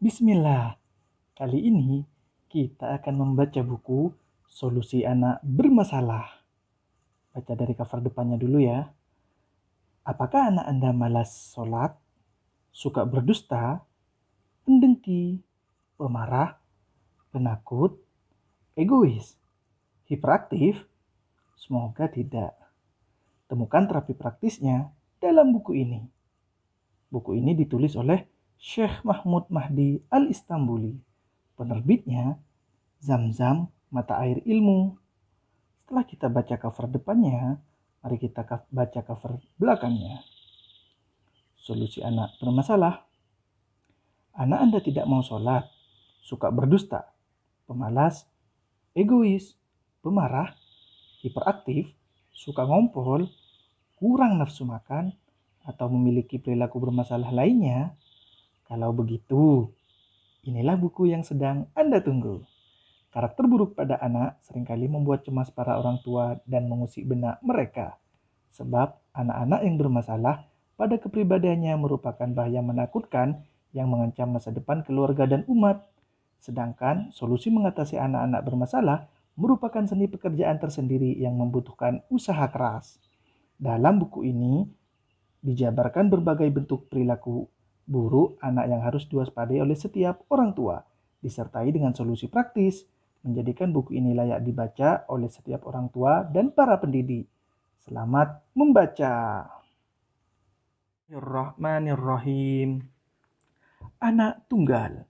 Bismillah, kali ini kita akan membaca buku Solusi Anak Bermasalah. Baca dari cover depannya dulu ya. Apakah anak Anda malas sholat, suka berdusta, pendengki, pemarah, penakut, egois, hiperaktif? Semoga tidak. Temukan terapi praktisnya dalam buku ini. Buku ini ditulis oleh Syekh Mahmud Mahdi Al-Istambuli. Penerbitnya Zam-Zam Mata Air Ilmu. Setelah kita baca cover depannya, mari kita baca cover belakangnya. Solusi anak bermasalah. Anak Anda tidak mau sholat, suka berdusta, pemalas, egois, pemarah, hiperaktif, suka ngompol, kurang nafsu makan, atau memiliki perilaku bermasalah lainnya. Kalau begitu, inilah buku yang sedang Anda tunggu. Karakter buruk pada anak seringkali membuat cemas para orang tua dan mengusik benak mereka. Sebab anak-anak yang bermasalah pada kepribadiannya merupakan bahaya menakutkan yang mengancam masa depan keluarga dan umat. Sedangkan solusi mengatasi anak-anak bermasalah merupakan seni pekerjaan tersendiri yang membutuhkan usaha keras. Dalam buku ini dijabarkan berbagai bentuk perilaku buruk anak yang harus diwaspadai oleh setiap orang tua, disertai dengan solusi praktis, menjadikan buku ini layak dibaca oleh setiap orang tua dan para pendidik. Selamat membaca. Bismillahirrahmanirrahim. Anak tunggal.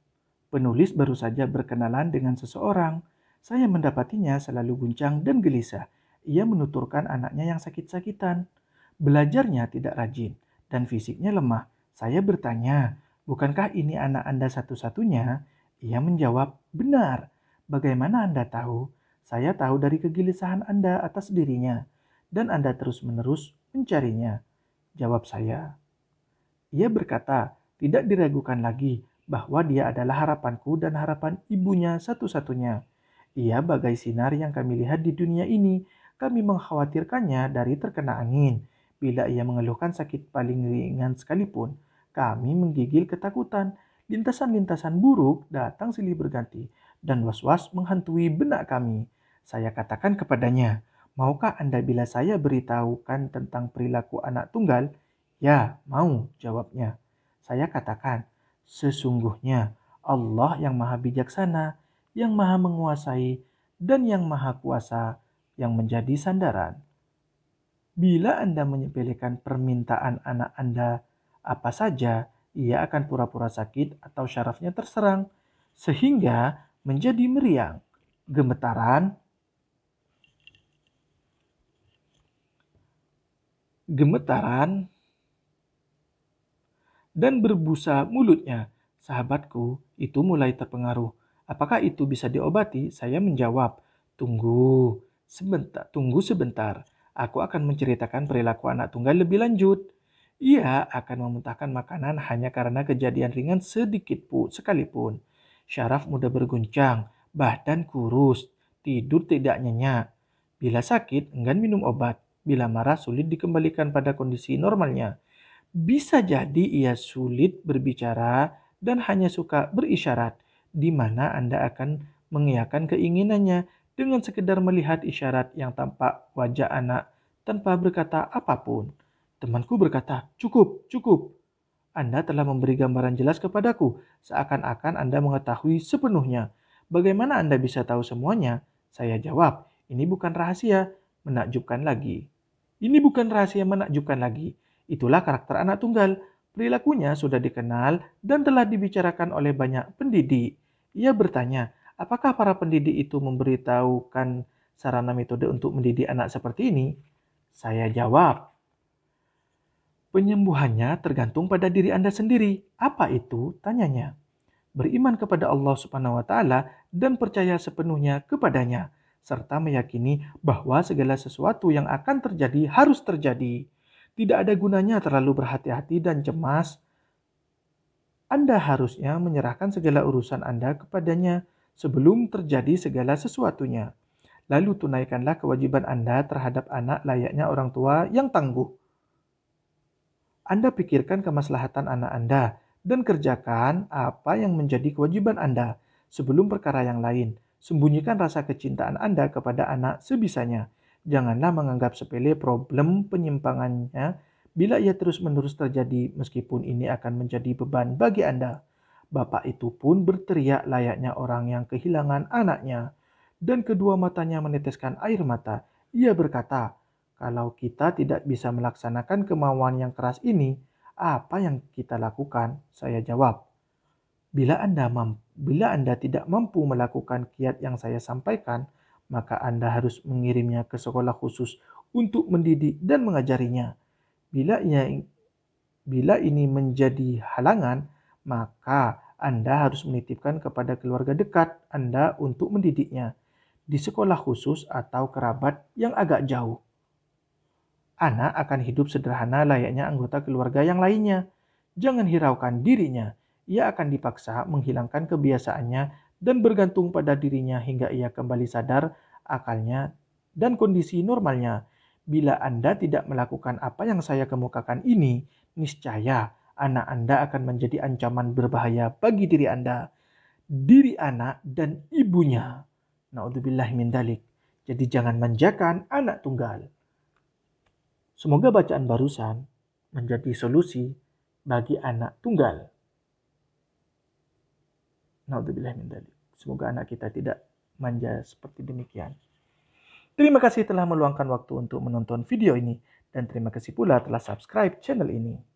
Penulis baru saja berkenalan dengan seseorang. Saya mendapatinya selalu guncang dan gelisah. Ia menuturkan anaknya yang sakit-sakitan. Belajarnya tidak rajin dan fisiknya lemah. Saya bertanya, bukankah ini anak Anda satu-satunya? Ia menjawab, benar. Bagaimana Anda tahu? Saya tahu dari kegelisahan Anda atas dirinya. Dan Anda terus-menerus mencarinya. Jawab saya. Ia berkata, tidak diragukan lagi bahwa dia adalah harapanku dan harapan ibunya satu-satunya. Ia bagai sinar yang kami lihat di dunia ini. Kami mengkhawatirkannya dari terkena angin. Bila ia mengeluhkan sakit paling ringan sekalipun, kami menggigil ketakutan. Lintasan-lintasan buruk datang silih berganti, dan was-was menghantui benak kami. Saya katakan kepadanya, maukah Anda bila saya beritahukan tentang perilaku anak tunggal? Ya, mau, jawabnya. Saya katakan, sesungguhnya Allah yang maha bijaksana, yang maha menguasai, dan yang maha kuasa yang menjadi sandaran. Bila Anda menyepelekan permintaan anak Anda apa saja, ia akan pura-pura sakit atau syarafnya terserang, sehingga menjadi meriang, gemetaran, gemetaran, dan berbusa mulutnya. Sahabatku itu mulai terpengaruh. Apakah itu bisa diobati? Saya menjawab, tunggu sebentar. Aku akan menceritakan perilaku anak tunggal lebih lanjut. Ia akan memuntahkan makanan hanya karena kejadian ringan sekalipun. Syaraf mudah berguncang, badan kurus, tidur tidak nyenyak. Bila sakit, enggan minum obat. Bila marah, sulit dikembalikan pada kondisi normalnya. Bisa jadi ia sulit berbicara dan hanya suka berisyarat, di mana Anda akan mengiyakan keinginannya dengan sekedar melihat isyarat yang tampak wajah anak tanpa berkata apapun. Temanku berkata, cukup, cukup. Anda telah memberi gambaran jelas kepadaku, seakan-akan Anda mengetahui sepenuhnya. Bagaimana Anda bisa tahu semuanya? Saya jawab, ini bukan rahasia, menakjubkan lagi. Ini bukan rahasia menakjubkan lagi. Itulah karakter anak tunggal. Perilakunya sudah dikenal dan telah dibicarakan oleh banyak pendidik. Ia bertanya, apakah para pendidik itu memberitahukan sarana metode untuk mendidik anak seperti ini? Saya jawab, penyembuhannya tergantung pada diri Anda sendiri. Apa itu? Tanyanya. Beriman kepada Allah Subhanahu wa taala dan percaya sepenuhnya kepadanya serta meyakini bahwa segala sesuatu yang akan terjadi harus terjadi. Tidak ada gunanya terlalu berhati-hati dan cemas. Anda harusnya menyerahkan segala urusan Anda kepadanya sebelum terjadi segala sesuatunya. Lalu tunaikanlah kewajiban Anda terhadap anak layaknya orang tua yang tangguh. Anda pikirkan kemaslahatan anak Anda dan kerjakan apa yang menjadi kewajiban Anda sebelum perkara yang lain. Sembunyikan rasa kecintaan Anda kepada anak sebisanya. Janganlah menganggap sepele problem penyimpangannya bila ia terus-menerus terjadi, meskipun ini akan menjadi beban bagi Anda. Bapak itu pun berteriak layaknya orang yang kehilangan anaknya, dan kedua matanya meneteskan air mata. Ia berkata, "Kalau kita tidak bisa melaksanakan kemauan yang keras ini, apa yang kita lakukan?" Saya jawab, bila Anda tidak mampu melakukan kiat yang saya sampaikan, maka Anda harus mengirimnya ke sekolah khusus untuk mendidik dan mengajarinya. Bila ia Bila ini menjadi halangan, maka Anda harus menitipkan kepada keluarga dekat Anda untuk mendidiknya di sekolah khusus atau kerabat yang agak jauh. Anak akan hidup sederhana layaknya anggota keluarga yang lainnya. Jangan hiraukan dirinya. Ia akan dipaksa menghilangkan kebiasaannya dan bergantung pada dirinya hingga ia kembali sadar akalnya dan kondisi normalnya. Bila Anda tidak melakukan apa yang saya kemukakan ini, niscaya anak Anda akan menjadi ancaman berbahaya bagi diri Anda, diri anak, dan ibunya. Naudzubillah min dalik. Jadi jangan manjakan anak tunggal. Semoga bacaan barusan menjadi solusi bagi anak tunggal. Naudzubillah min dzalik. Semoga anak kita tidak manja seperti demikian. Terima kasih telah meluangkan waktu untuk menonton video ini, dan terima kasih pula telah subscribe channel ini.